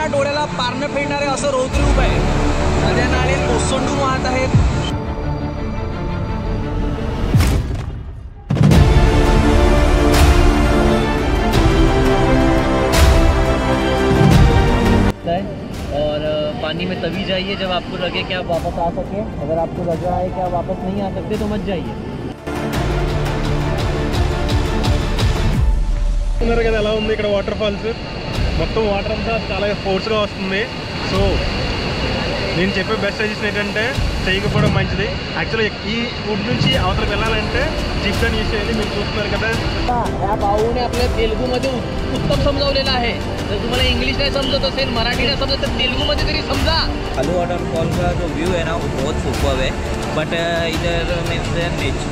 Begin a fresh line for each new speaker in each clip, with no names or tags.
आपल्या डोळ्याला पारणं फेडणारे असं रौद्र रूप आहे। नद्या नाले ओसंडून वाहत आहेत।
और पानी में तभी जाइए जब आपको लगे कि आप वापस आ सके। अगर आपको लग रहा है कि आप वापस नहीं आ सकते तो मत जाइए।
ఎలా ఉంది ఇక్కడ వాటర్ ఫాల్స్ మొత్తం వాటర్ అంతా చాలా ఫోర్స్ గా వస్తుంది। సో నేను చెప్పే బెస్ట్ సజెషన్ ఏంటంటే చేయకపోవడం మంచిది। యాక్చువల్లీ ఈ వుడ్ నుంచి అవతలకు వెళ్ళాలంటే జిప్ గన్ యూజ్ చేయాలి। మీరు చూస్తున్నారు కదా
या भाऊने आपल्या तेलुगूमध्ये उत्तम समजावलेलं आहे। जर तुम्हाला इंग्लिश नहीं समझत असेल, मराठी नहीं समझत तर तेलुगूमध्ये तरी समजा।
कालू वाटरफॉल का जो व्यू है ना वो बहुत सुपर्ब है, बट इधर मीन्स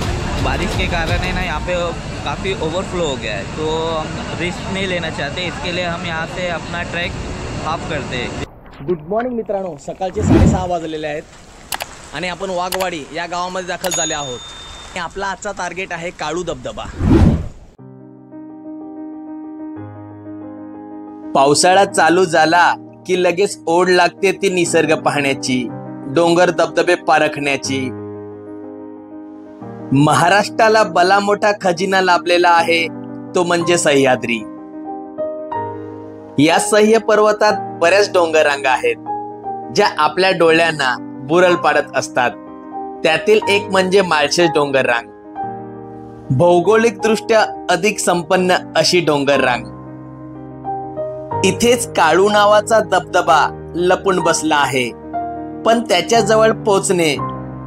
बारिश के कारण है ना यहाँ पे काफ़ी ओवरफ्लो हो गया है, तो हम रिस्क नहीं लेना चाहते। इसके लिए हम यहाँ से अपना ट्रैक हाफ करते हैं।
गुड मॉर्निंग मित्रांनो, सकाळचे 6:30 वाजलेले आहेत आणि आपण वाघवाडी या गावामध्ये दाखल झाले आहोत। आपला आजचा टार्गेट आहे काळू धबधबा।
पावसाळा चालू झाला की लगेच ओढ लागते ती निसर्ग पाहण्याची, डोंगर धबधबे पारखण्याची। महाराष्ट्राला भला मोठा खजिना लाभलेला आहे तो म्हणजे सह्याद्री। या सह्य पर्वतात बऱ्याच डोंगर रांगा आहेत ज्या आपल्या डोळ्यांना बुरळ पाडत असतात। त्यातील एक म्हणजे माळशेज डोंगर रांग, भौगोलिक दृष्ट्या अधिक संपन्न अशी डोंगर रांग। इथेच काळू नावाचा धबधबा लपून बसला आहे, पण त्याच्या जवळ पोहोचणे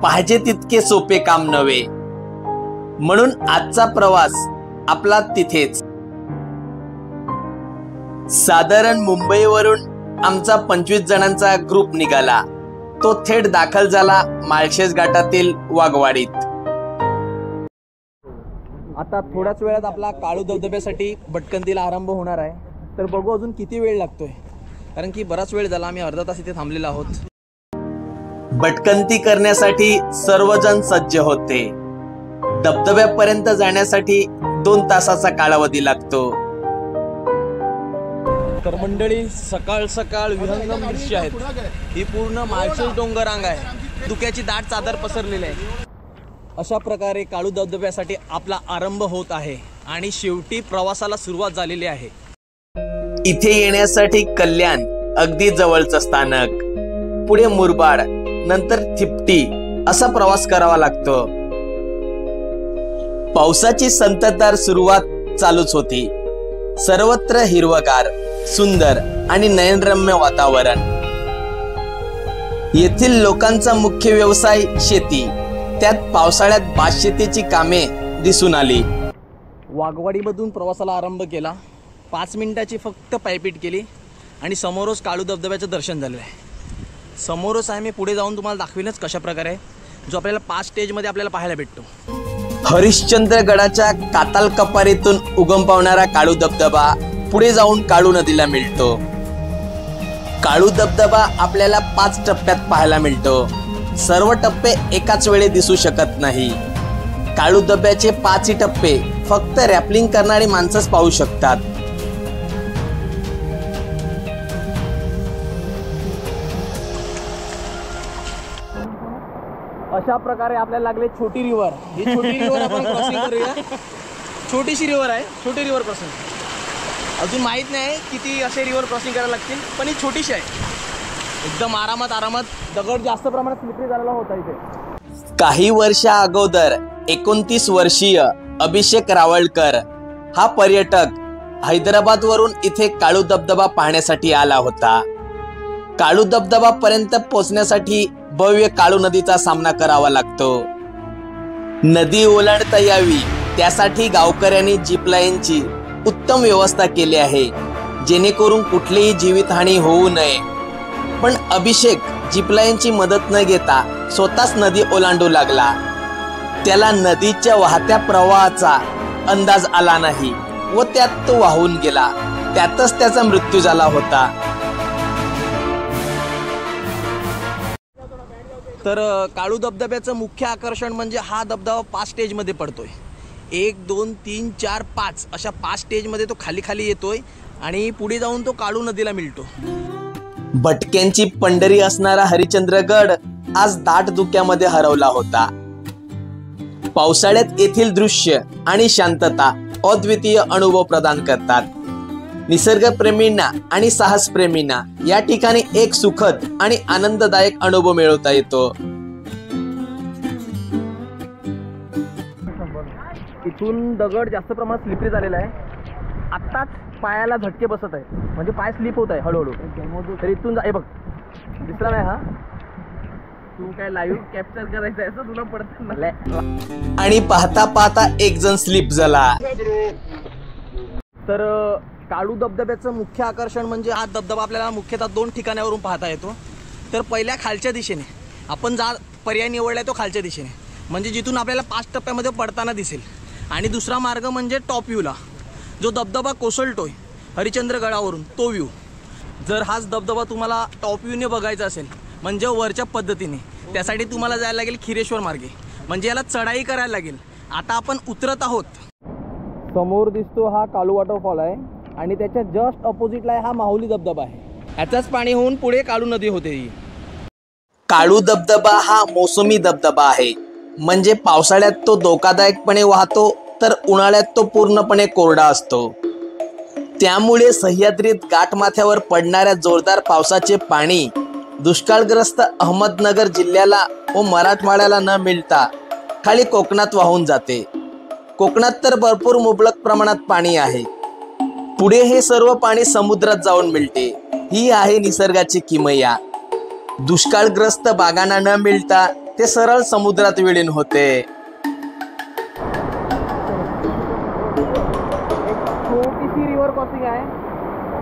पाहिजे तितके सोपे काम नव्हे। म्हणून आजचा प्रवास आपला तिथेच। साधारण मुंबईवरून आमचा 25 जणांचा ग्रुप निघाला। तो थेट दाखल झाला माळशेज घाटातील वाघवाडीत।
आता थोड्याच वेळात आपला काळू धबधब्यासाठी भटकंतीला आरंभ होणार आहे। तर बघू अजून किती वेळ लागतोय, कारण की बराच वेळ झाला, आम्ही अर्धा तास इथे थांबलेलो आहोत।
भटकंती करण्यासाठी सर्वजण सज्ज होते। धबधब्यापर्यंत जाण्यासाठी 2 तासाचा कालावधी लागतो।
तर मंडळी, सकाळ सकाळ विहंगम दृश्य आहेत। ही पूर्ण माळशेज डोंगर रांग आहे, धुक्याची दाट चादर पसरलेली आहे। अशा प्रकारे काळू धबधब्यासाठी आपला आरंभ होत आहे आणि शेवटी प्रवासाला सुरुवात झालेली आहे।
इथे येण्यासाठी कल्याण अगदी जवळचं स्थानक, पुढे मुरबाड, नंतर थिपटी असा प्रवास करावा लागतो। पावसाची संततधार सुरुवात चालूच होती। सर्वत्र हिरवगार, सुंदर आणि नयनरम्य वातावरण। येथील लोकांचा मुख्य व्यवसाय शेती, त्यात पावसाळ्यात भातशेतीची कामे दिसून आली।
वाघवाडीमधून प्रवासाला आरंभ केला। 5 मिनिटाची फक्त पायपीट केली आणि समोरच काळू धबधब्याचं दर्शन झालेलं आहे। समोरच आहे, मी पुढे जाऊन तुम्हाला दाखवेनच कशा प्रकारे, जो आपल्याला 5 स्टेजमध्ये आपल्याला पाहायला भेटतो।
हरिश्चंद्र गडाच्या काताल कपारीतून उगम पावणारा काळू धबधबा पुढे जाऊन काळू नदीला मिळतो। काळू धबधबा आपल्याला 5 टप्प्यात पाहायला मिळतो। सर्व टप्पे एकाच वेळी दिसू शकत नाही। काळू धबधब्याचे 5 टप्पे फक्त रॅपलिंग करणारी माणसंच पाहू शकतात।
अशा प्रकारे आपल्याला लागले छोटी रिव्हर। ही छोटी रिव्हर आपण क्रॉसिंग करूया। छोटीशी रिव्हर आहे, छोटी रिव्हर क्रॉसिंग। अजून माहीत नाही किती असे रिव्हर क्रॉसिंग करायला लागतील, पण ही छोटीशी आहे। एकदम आरामात दगड जास्त प्रमाणात स्लिपरी झालेला होता इथे।
काही वर्षा अगोदर 29 वर्षीय अभिषेक रावळकर हा पर्यटक हैदराबाद वरून इथे काळू धबधबा पाहण्यासाठी आला होता। काळू धबधबा पर्यंत पोहोचण्यासाठी भव्य काळू नदीचा सामना करावा लागतो। नदी ओलांडता यावी त्यासाठी गावकऱ्यांनी जीपलाईनची उत्तम व्यवस्था केली आहे, जेणेकरून कुठलीही जीवितहानी होऊ नये। पण अभिषेक जीपलाईनची मदत न घेता स्वतःच नदी ओलांडू लागला। त्याला नदीच्या वाहत्या प्रवाहाचा अंदाज आला नाही व त्यात तो वाहून गेला। त्यातच त्याचा मृत्यू झाला होता।
तर काळू धबधब्याचं मुख्य आकर्षण म्हणजे हा धबधबा 5 स्टेजमध्ये पडतोय। 1 2 3 4 5 अशा 5 स्टेजमध्ये तो खाली येतोय आणि पुढे जाऊन तो काळू नदीला मिळतो।
भटक्यांची पंढरी असणारा हरिश्चंद्रगड आज दाट धुक्यामध्ये हरवला होता. पावसाळ्यात येथील दृश्य आणि शांतता अद्वितीय अनुभव प्रदान करतात. निसर्गप्रेमींना आणि साहसप्रेमींना या ठिकाणी एक सुखद आणि आनंददायक अनुभव मिळवता येतो.
इथून दगड जास्त प्रमाणात स्लिपरी झालेला आहे. आत्ताच पायाला झटके बसत आहे, म्हणजे पाय स्लिप होत आहे हळूहळू. तर इथून बघ, दिसला नाही हा? तू काय लाईव्ह कॅप्चर करायचं आहे असं तुला पडत.
आणि पाहता पाहता एक जण स्लिप झाला.
तर काळू धबधब्याचं मुख्य आकर्षण म्हणजे हा धबधबा आपल्याला मुख्यतः 2 ठिकाणावरून पाहता येतो. तर पहिल्या खालच्या दिशेने आपण पर्याय निवडलाय तो खालच्या दिशेने, म्हणजे जिथून आपल्याला 5 टप्प्यामध्ये पडताना दिसेल. आणि दुसरा मार्ग म्हणजे टॉप व्ह्यूला, जो धबधबा कोसळतोय हरिश्चंद्रगडावरून तो व्ह्यू. जर हाच धबधबा तुम्हाला टॉप व्ह्यूने बघायचा असेल म्हणजे वरच्या पद्धतीने, त्यासाठी तुम्हाला जायला लागेल खिरेश्वर मार्गे, म्हणजे याला चढाई करायला लागेल. आता आपण उतरत आहोत. समोर दिसतो हा काळू वॉटरफॉल आहे आणि त्याच्या जस्ट ऑपोजिटला हा माहुली धबधबा आहे. याचाच पाणी होऊन पुढे काळू नदी होते.
काळू धबधबा हा मोसमी धबधबा आहे, म्हणजे पावसाळ्यात तो धोकादायकपणे वाहतो तर उन्हाळ्यात तो पूर्णपणे कोरडा असतो. त्यामुळे सह्याद्रीत गाठमाथ्यावर पडणाऱ्या जोरदार पावसाचे पाणी दुष्काळग्रस्त अहमदनगर जिल्ह्याला व मराठवाड्याला न मिळता खाली कोकणात वाहून जाते. कोकणात तर भरपूर मुबलक प्रमाणात पाणी आहे. पुढे हे सर्व पाणी समुद्रात जाऊन मिळते. ही आहे निसर्गाची किमया. दुष्काळग्रस्त बागांना न मिळता ते सरळ समुद्रात विलीन होते.
छोटीशी रिव्हर क्रॉसिंग आहे,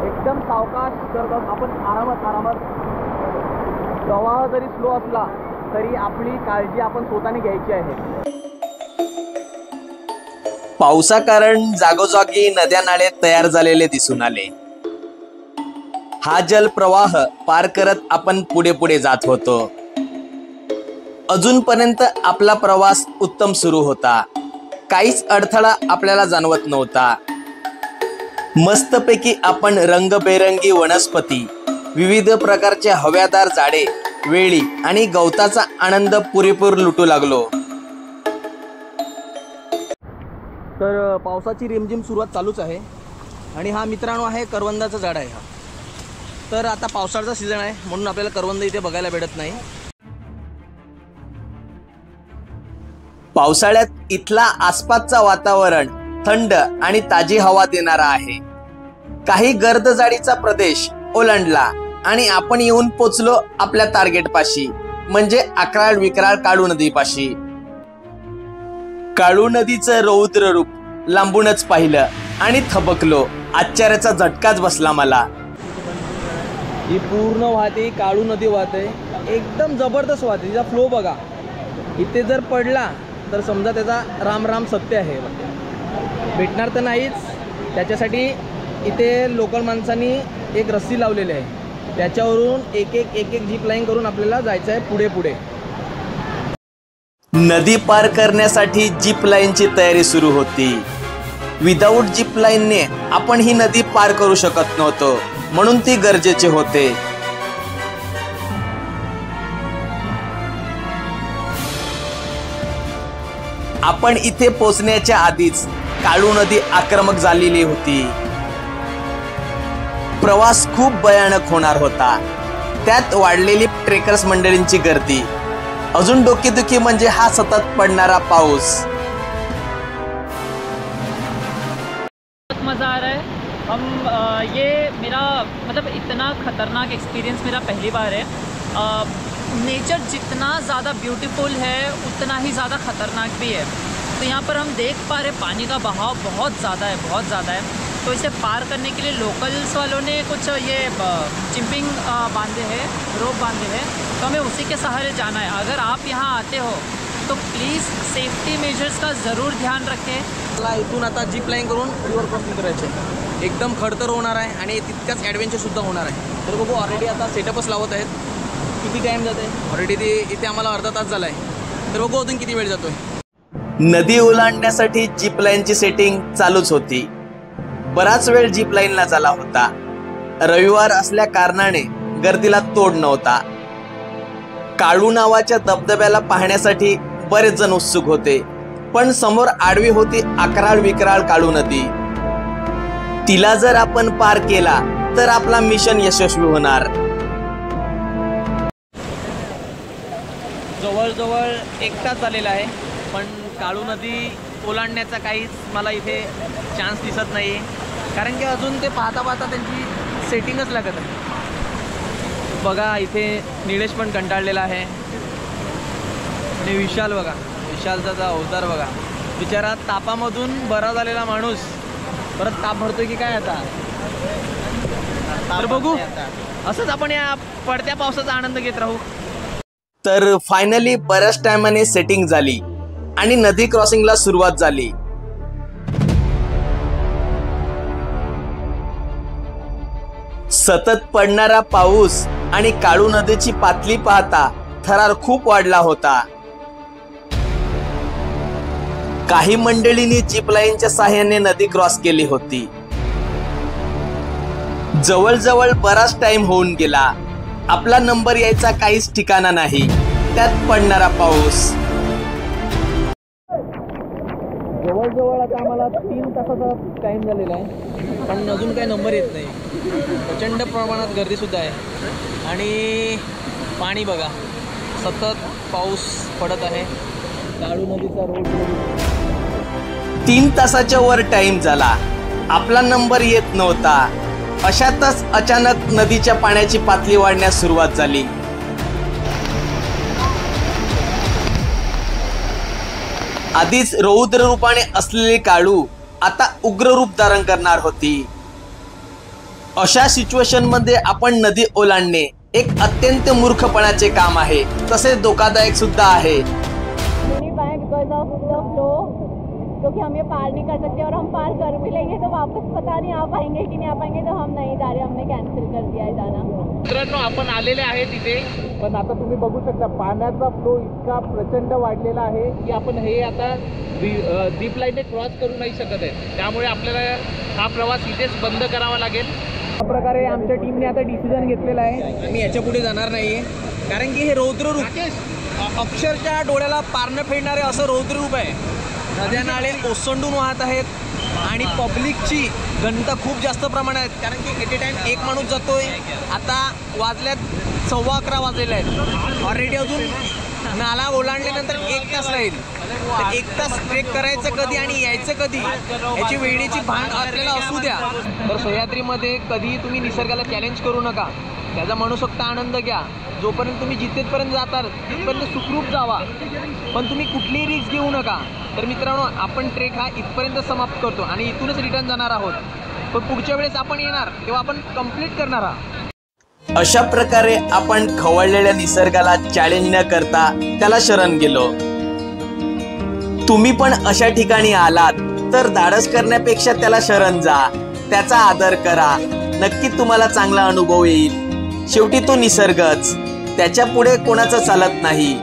एकदम सावकाश करतात आपण, आरामात. प्रवाह जरी स्लो असला तरी आपली काळजी आपण स्वतःने घ्यायची आहे.
पावसाकारण जागोजागी नद्या नाले तयार झालेले दिसून आले. हा जलप्रवाह पार करत आपण पुढे जात होतो. अजूनपर्यंत आपला प्रवास उत्तम सुरू होता. काहीच अडथळा आपल्याला जाणवत नव्हता. मस्तपैकी आपण रंगबेरंगी वनस्पती, विविध प्रकारचे हवादार झाडे, वेळी आणि गवताचा आनंद पुरेपूर लुटू लागलो.
तर पावसाची रिमझिम सुरुवात चालूच आहे. आणि हा मित्रांनो आहे करवंदाचं झाड आहे. हा तर आता पावसाळ्याचा सीझन आहे म्हणून आपल्याला करवंद इथे बघायला भेटत नाही.
पावसाळ्यात इथला आसपासचा वातावरण थंड आणि ताजी हवा देणारा आहे. काही गर्द जाडीचा प्रदेश ओलांडला आणि आपण येऊन पोचलो आपल्या टार्गेट पाशी, म्हणजे अक्राळ विक्राळ काळू नदीपाशी. काळू नदीचं रौद्र रूप लांबूनच पाहिलं आणि थबकलो. आश्चर्याचा झटकाच बसला मला.
ही पूर्ण वाहते, काळू नदी वाहते, एकदम जबरदस्त वाहते. तिचा फ्लो बघा. इथे जर पडला तर समजा त्याचा राम सत्य आहे. भेटणार तर नाहीच, त्याच्यासाठी इथे लोकल माणसांनी एक रस्सी लावलेली आहे. त्याच्यावरून एक एक जीप लाईन करून आपल्याला जायचं आहे पुढे.
नदी पार करण्यासाठी जीप लाईनची तयारी सुरू होती. विदाऊट जीप लाईनने आपण ही नदी पार करू शकत नव्हतो, म्हणून ती गरजेचे होते. आपण इथे पोहोचण्याच्या आधीच काळू नदी आक्रमक झालेली होती. प्रवास खूप भयानक होणार होता. त्यात वाढलेली ट्रेकर्स मंडळींची गर्दी. अजून डोकेदुखी म्हणजे हा सतत पडणारा पाऊस.
मज़ा आ रहा है. ये मेरा मतलब इतना ख़तरनाक एक्सपीरियंस मेरा पहली बार है. नेचर जितना ज़्यादा ब्यूटीफुल है उतना ही ज़्यादा ख़तरनाक भी है. तो यहाँ पर हम देख पा रहे पानी का बहाव बहुत ज़्यादा है. तो इसे पार करने के लिए लोकल्स वालों ने कुछ ये चिंपिंग बांधे हैं, रोप बांधे हैं, तो हमें उसी के सहारे जाना है. अगर आप यहाँ आते हो तो प्लीज़ सेफ्टी मेजर्स का ज़रूर ध्यान रखें.
मला इथून आता जीप लाईन करून रिव्हर क्रॉसिंग करायचे. एकदम खडतर होणार आहे आणि तितकाच ॲडव्हेंचरसुद्धा होणार आहे. तर बघू, ऑलरेडी आता सेटअपच लावत आहेत. किती टाईम जाते? ऑलरेडी ते इथे आम्हाला अर्धा तास झाला आहे. तर बघू अजून किती वेळ जातोय.
नदी ओलांडण्यासाठी जीप लाईनची सेटिंग चालूच होती. बराच वेळ जीप लाईनला झाला होता. रविवार असल्या कारणाने गर्दीला तोड नव्हता. काळू नावाच्या धबधब्याला पाहण्यासाठी बरेच जण उत्सुक होते, पण समोर आडवी होती अकराळ विकराळ काळू नदी. तिला जर आपण पार केला तर आपला मिशन यशस्वी होणार.
जवळजवळ 1 तास झालेला आहे, पण काळू नदी ओलांडण्याचा काहीच मला इथे चान्स दिसत नाही आहे, कारण की अजून ते पाहता पाहता त्यांची सेटिंगच लागत आहे. बघा इथे निलेश पण कंटाळलेला आहे आणि विशाल बघा, विशालचा अवतार बघा, बिचारा तापामधून बरा झालेला माणूस परत ताप भरतोय की काय आता. तर बघू, असंच आपण या पडत्या पावसाचा आनंद घेत राहू.
तर फायनली बऱ्याच टायमाने सेटिंग झाली आणि नदी क्रॉसिंगला सुरुवात झाली. सतत पडणारा पाऊस आणि काळू नदीची पातळी पाहता थरार खूप वाढला होता. काही मंडळींनी जीप लाईनच्या साहाय्याने नदी क्रॉस केली होती. जवळजवळ बराच टाइम होऊन गेला. आपला नंबर यायचा काहीच ठिकाणा नाही. त्यात पडणारा पाऊस.
जवळजवळ आता आम्हाला 3 तासाचा टाईम झालेला आहे, पण अजून काही नंबर येत नाही. प्रचंड प्रमाणात गर्दीसुद्धा आहे आणि पाणी बघा, सतत पाऊस पडत आहे. काळू नदीचा रोड
3 तासाच्या वर टाइम झाला. आपला नंबर येत नव्हता. अशातच अचानक नदीच्या पाण्याची पातळी वाढण्यास सुरुवात झाली. आधीच रौद्र रूपाने असलेली काळू आता उग्र रूप धारण करणार होती. अशा सिच्युएशन मध्ये आपण नदी ओलांडणे एक अत्यंत मूर्खपणाचे काम आहे, तसेच धोकादायक सुद्धा आहे.
क्योंकि हम ये पार नहीं कर सकते, और हम पार कर भी लेंगे तो वापस पता नहीं आ पाएंगे कि नहीं आ पाएंगे, तो हम नहीं जा रहे, हमने कॅन्सल कर दिया है जाना.
मित्रांनो, आपण आलेले आहे तिथे, पण आता तुम्ही बघू शकता पाण्याचा फ्लो इतका प्रचंड वाढलेला आहे की आपण हे आता झिप लाईनने क्रॉस करू नाही शकत आहे. त्यामुळे आपल्याला हा प्रवास इथेच बंद करावा लागेल. अशा प्रकारे आमच्या टीमने आता डिसिजन घेतलेला आहे,
आम्ही याच्या पुढे जाणार नाहीये, कारण की हे रौद्र रूप अक्षरशः डोळ्याला पारणं फेडणारे असं रौद्र रूप आहे. नद्या नाळे ओसंडून वाहत आहेत आणि पब्लिकची घनता खूप जास्त प्रमाणात आहेत, कारण की एट ए टाइम एक माणूस जातोय. आता वाजल्यात 11:15 वाजलेले आहेत. ऑलरेडी अजून नाला ओलांडल्यानंतर 1 तास राहील. 1 तास ट्रेक करायचं कधी आणि यायचं कधी याची वेळेची भान आपल्याला असू द्या. तर सह्याद्रीमध्ये कधीही तुम्ही निसर्गाला चॅलेंज करू नका. त्याचा मनसोक्त आनंद घ्या. जोपर्यंत तुम्ही जिथेपर्यंत जाता तिथपर्यंत सुखरूप जावा, पण तुम्ही कुठलीही रिस्क घेऊ नका. तर मित्रांनो, आपण ट्रेक हा इथपर्यंत समाप्त करतो आणि इथूनच रिटर्न जाणार आहोत. पण पुढच्या वेळेस आपण येणार तेव्हा आपण कंप्लीट करणार आहोत.
अशा प्रकारे आपण खवळलेल्या निसर्गाला चॅलेंज न करता त्याला शरण गेलो. तुम्ही पण अशा ठिकाणी आलात तर धाडस करण्यापेक्षा त्याला शरण जा, त्याचा आदर करा. नक्की तुम्हाला चांगला अनुभव येईल. शेवटी तो निसर्गच, त्याच्या पुढे कोणाचं चालत नाही.